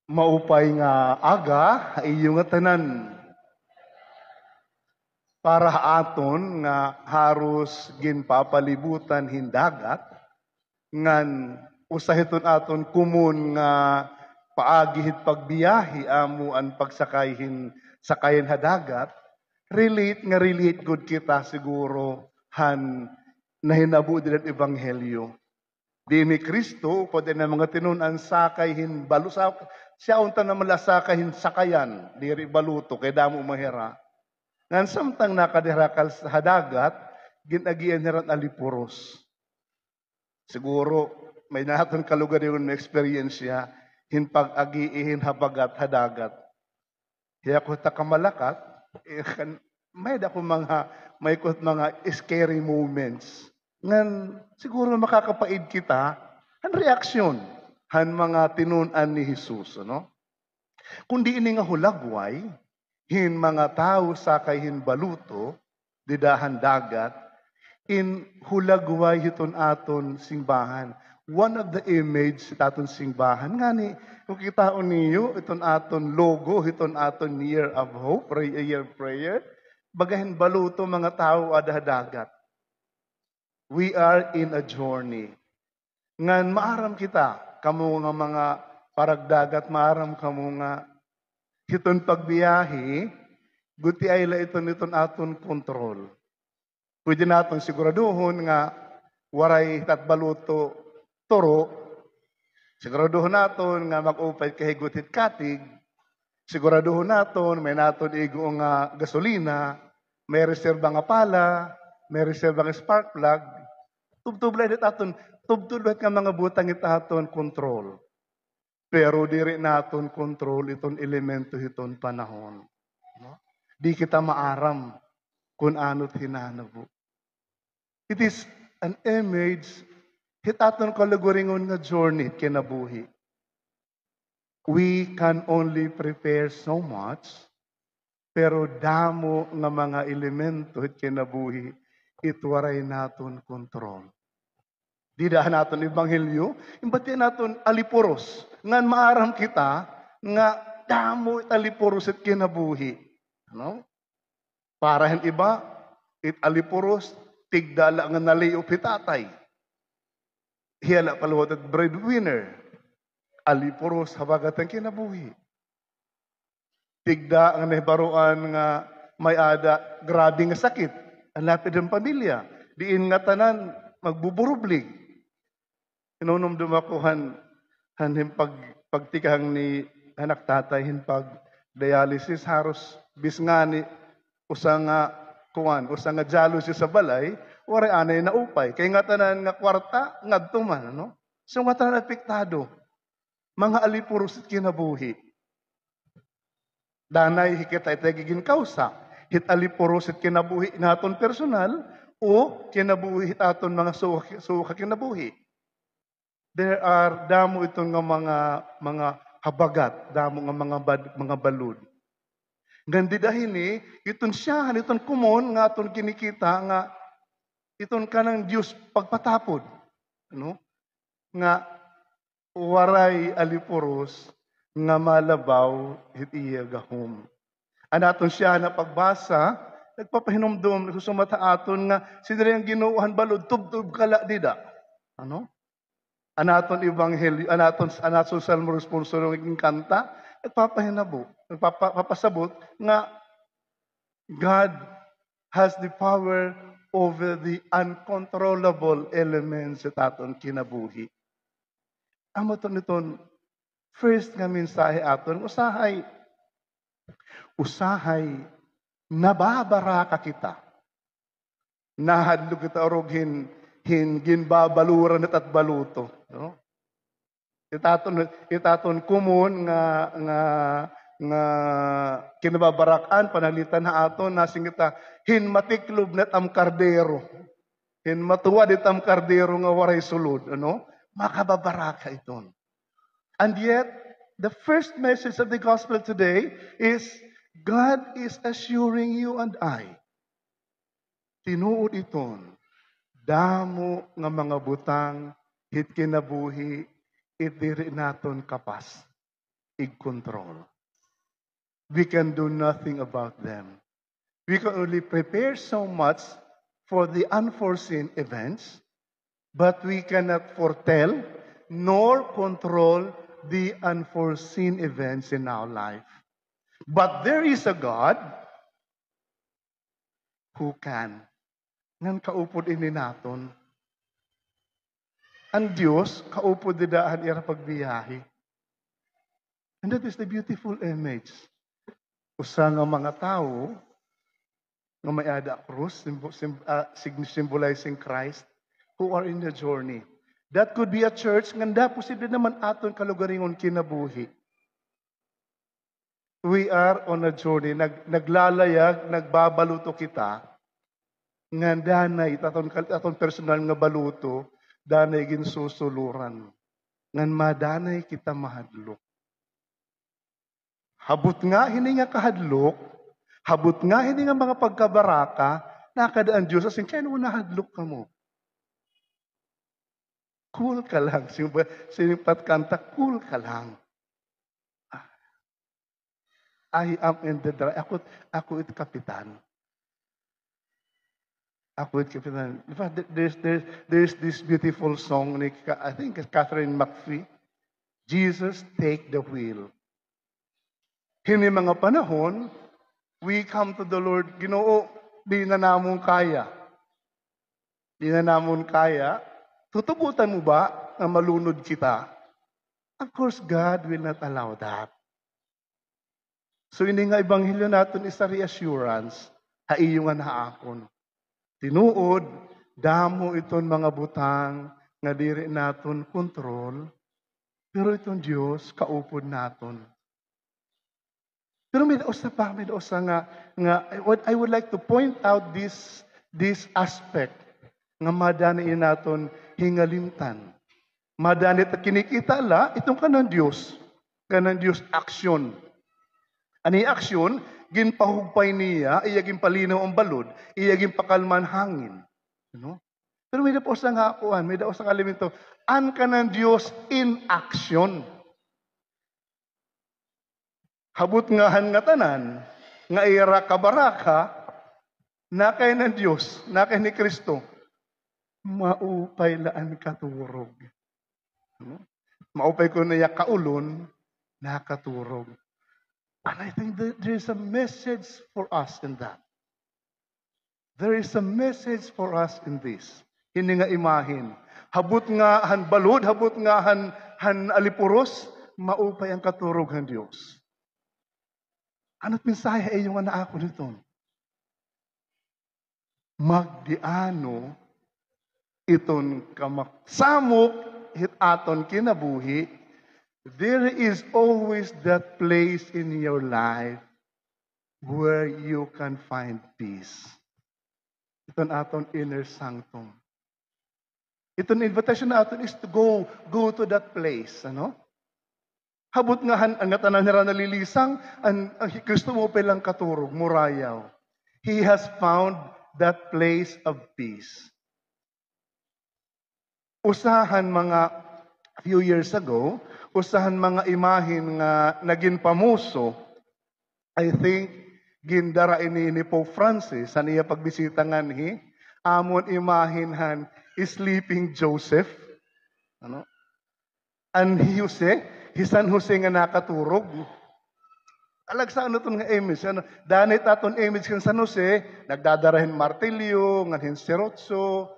Maupay nga aga, iyo nga tanan. Para aton nga haros ginpapalibutan hindagat, ngan usahiton aton kumun nga paagihit pagbiyahi amo an sakayin hadagat, relate good kita siguro han nahinabu din ang ebanghelyo. Di ni Kristo, pwede na mga tinunan sakay hin balusak, siya unta na malasakay hin sakayan, diri baluto, kay damo mahira. Ngan samtang nakadirakal sa hadagat, ginagian niran alipuros. Siguro, may naton kalugar yung experience siya, hin pag-agiihin habagat hadagat. Kaya ko ta kamalakat, may dako may kot mga scary moments. Ngan siguro makakapaid kita, han reaksyon, han mga tinunan ni Jesus, ano? Kundi ini nga hulagway, hin mga tao sa kayhin baluto, didahan dagat, in hulagway hiton aton simbahan. One of the image sa aton simbahan, nga ni, kung kitaon niyo, iton aton logo, hiton aton year of hope, year of prayer, bagahin baluto mga tao adahadagat. We are in a journey. Ngan maaram kita, kamo nga mga paragdagat, maaram kamo nga hiton pagbiyahe, guti ay la iton aton kontrol. Pwede naton siguraduhon nga waray tatbaluto toro, siguraduhon naton nga mag-upay kahigutit katig, siguraduhon naton may naton igo nga gasolina, may reserba nga pala, may reserba nga spark plug, tubtublay aton, tubtublay ka mga butang itaton kontrol. Pero diri naton kontrol iton elemento hiton panahon. No? Di kita maaram kung ano't hinanabo. It is an image hitaton kaluguringon nga journey kinabuhi. We can only prepare so much, pero damo nga mga elemento hit kinabuhi, itwaray naton kontrol. Di dahan naton ebanghelyo, imbati naton alipuros. Ngan maaram kita, nga damo alipuros at kinabuhi. Ano? Para hin iba, alipuros, tigdala nga naliop hitatay. Hiyala paluwat at breadwinner. Alipuros, habagat ang kinabuhi. Tigda ang nahibaruan nga may ada, grabe nga sakit. Ang lapid ng pamilya. Diin nga tanan, magbuburublig. Inunong dumakuhan pagtikang ni anak tatay pag dialysis haros bisngani usang usang dialysis sa balay ore anay na upay kay nga tanan nga kwarta ngadto man ano so nga tanan apektado mga alipuros kinabuhi danay hikitay tagigin kausa hit alipuros kinabuhi naton personal o kinabuhi aton mga suka kinabuhi. There are damo itong nga mga habagat, damo nga mga balud. Gandi dahil iton siyahan, iton kumon nga aton kinikita nga iton kanang Dios pagpatapod. Ano? Nga waray alipuros nga malabaw iti gahom. Anaton siya na pagbasa, nagpapahinomdom, nagsusumata aton nga sinira ang ginuuhan balud, tubtub kala dida. Ano? Anaton ebanghelyo, anaton salmo responsor ng kanta, nagpapasabot nga God has the power over the uncontrollable elements sa aton kinabuhi. Amo to niton, first nga mensahe aton, usahay, nababara ka kita. Nahadlog kita orog ginbabaluran at baluto. No? Itaton kumun nga kinababarakan panalitan na aton nasing kita matiklub net am kardero. Matuwad itam kardero nga waray sulod. Ano? Makababaraka iton. And yet, the first message of the gospel today is God is assuring you and I. Tinuod iton. Damo nga mga butang hit kinabuhi itiri naton kapas. i-control. We can do nothing about them. We can only prepare so much for the unforeseen events, but we cannot foretell nor control the unforeseen events in our life. But there is a God who can. Ngan kaupod ini naton. Ang Diyos, kaupod didaan ira pagbiyahe. And that is the beautiful image. Usa nga mga tao, nga may ada krus, symbolizing Christ, who are in the journey. That could be a church, nganda posible naman aton kalugaringon kinabuhi. We are on a journey, naglalayag, nagbabaluto kita, nga danay, aton personal nga baluto, danay ginsusuluran. Ngan madanay kita mahadlok. Habot nga, hindi nga kahadlok, habot nga, hindi nga mga pagkabaraka, nakadaan Diyos, asin kaya nung nahadlok ka mo. Cool ka lang. Sinimpat kanta, cool ka lang. I am in the dry. Ako it kapitan. Ako it kapitan. In fact, there's this beautiful song, I think it's Catherine McPhee, Jesus, take the wheel. Hini mga panahon, we come to the Lord, Ginoo, di na namon kaya. Di na namon kaya. Tutugutan mo ba na malunod kita? Of course, God will not allow that. So, hindi nga ebanghelyo natin is a reassurance, haiyungan haakon. Tinuod, damo iton mga butang, nga diri naton kontrol, pero itong Diyos, kaupod naton. Pero may dausa pa, may dausa nga I would like to point out this aspect nga madani naton hingalimtan. Madani at kinikita la, itong kanang Diyos aksyon. Ani aksyon, ginpahugpay niya, iyaging palinaw ang balod, iyaging pakalman hangin. You know? Pero may daos ang hakuan, may daos ang alimento, an kanang Diyos in action. Habot nga han nga tanan, nga ira kabaraka, nakay ng Diyos, nakay ni Kristo, maupay laan katurog. Maupay ko niya kaulon, nakaturog. And I think there is a message for us in that. There is a message for us in this. Hindi nga imahin. Habot nga han balod, habot nga han alipuros, maupay ang katurog ng Diyos. Ano't mensahe ay yung anak ako nito? Magdiano iton kamaksamok hit aton kinabuhi, there is always that place in your life where you can find peace. Iton aton inner sanctum. Iton invitation natin is to go to that place, ano? Habot nga ang tanan nila nalilisang, ang Kristo mo pelang katurog, murayaw. He has found that place of peace. Usahan mga few years ago, usahan mga imahin nga naging pamuso, I think, gindara ini ni Pope Francis, sa niya pagbisita nga ni, amon imahin han, sleeping Joseph, ano? And San Jose nga nakaturog. Alag sa ano itong nga image? Ano? Danit aton image kan San Jose, nagdadarahin martilyo, ngahin sirotso.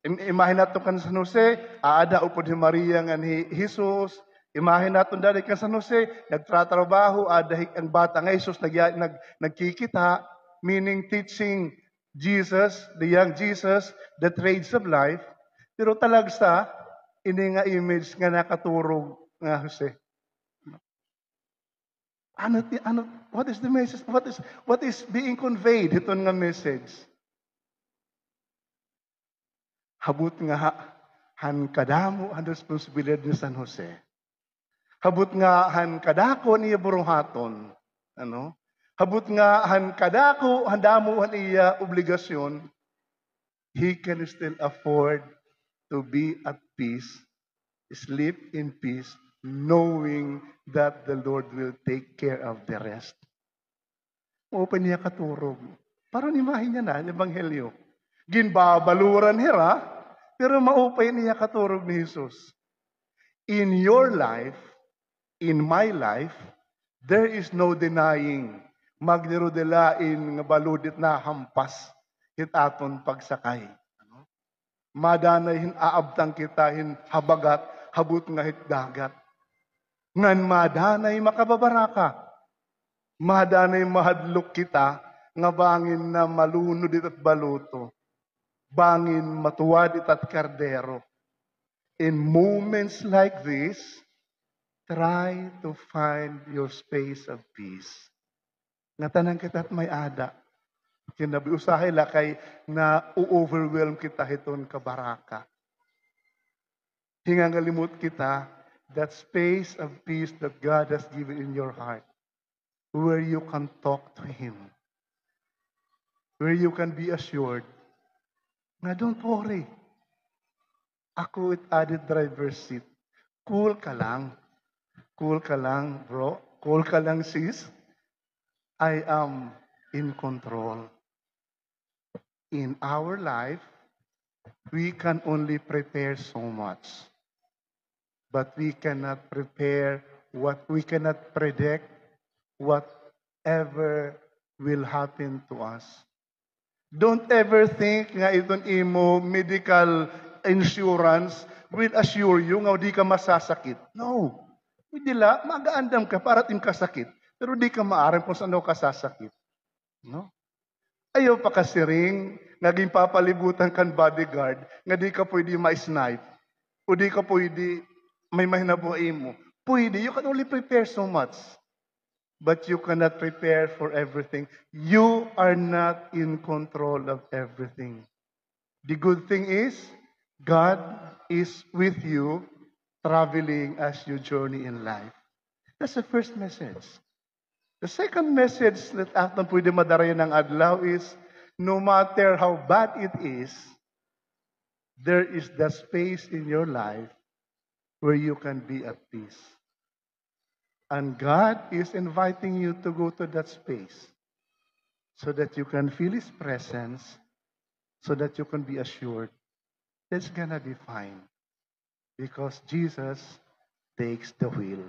Imahin nato kan San Jose, aada upod ni Maria nga ni Jesus. Imahin nato dali kan San Jose, nagtratrabaho, ada ang bata nga Jesus nagkikita, meaning teaching Jesus, the young Jesus, the trades of life. Pero talagsa, ini nga image nga nakaturog nga Jose. What is the message? What is being conveyed iton nga message? Habut nga han kadamo ang responsibilidad ni San Jose. Habut nga han kadako niya buruhaton, ano? Habut nga han kadako handamo han iya obligasyon, he can still afford to be at peace, sleep in peace knowing that the Lord will take care of the rest. Open niya katurog. Parang imahin niya na, Ebanghelyo. Ginbabaluran hira, pero maupay niya katurog ni Jesus. In your life, in my life, there is no denying magdirudelain nga baludit na hampas hit aton pagsakay. Madanay hin aabtang kita hin habagat, habut nga hit dagat. Ngan madanay makababaraka. Madanay mahadlok kita, nga bangin na malunod at baluto. Bangin matuwad at kardero. In moments like this, try to find your space of peace. Nga tanang kita at may ada. Kinabiusahay lakay na u-overwhelm kita hiton kabaraka. Hingangalimut kita that space of peace that God has given in your heart, where you can talk to Him, where you can be assured na don't worry. Ako with added driver's seat. Cool ka lang. Cool ka lang, bro. Cool ka lang, sis. I am in control. In our life, we can only prepare so much. But we cannot we cannot predict whatever will happen to us. Don't ever think nga itong imo medical insurance will assure you nga di ka masasakit. No. Hindi la, magaandam ka para tim kasakit. Pero di ka maaram kung saan ka sasakit. No? Ayaw pa kasiring, naging papalibutan kan bodyguard, nga di ka pwede ma-snipe. O di ka pwede may mahinabuhay mo. Pwede, you can only prepare so much. But you cannot prepare for everything. You are not in control of everything. The good thing is, God is with you, traveling as you journey in life. That's the first message. The second message that atong pwede madarayan ng adlaw is, no matter how bad it is, there is the space in your life where you can be at peace. And God is inviting you to go to that space so that you can feel His presence, so that you can be assured it's gonna be fine because Jesus takes the wheel.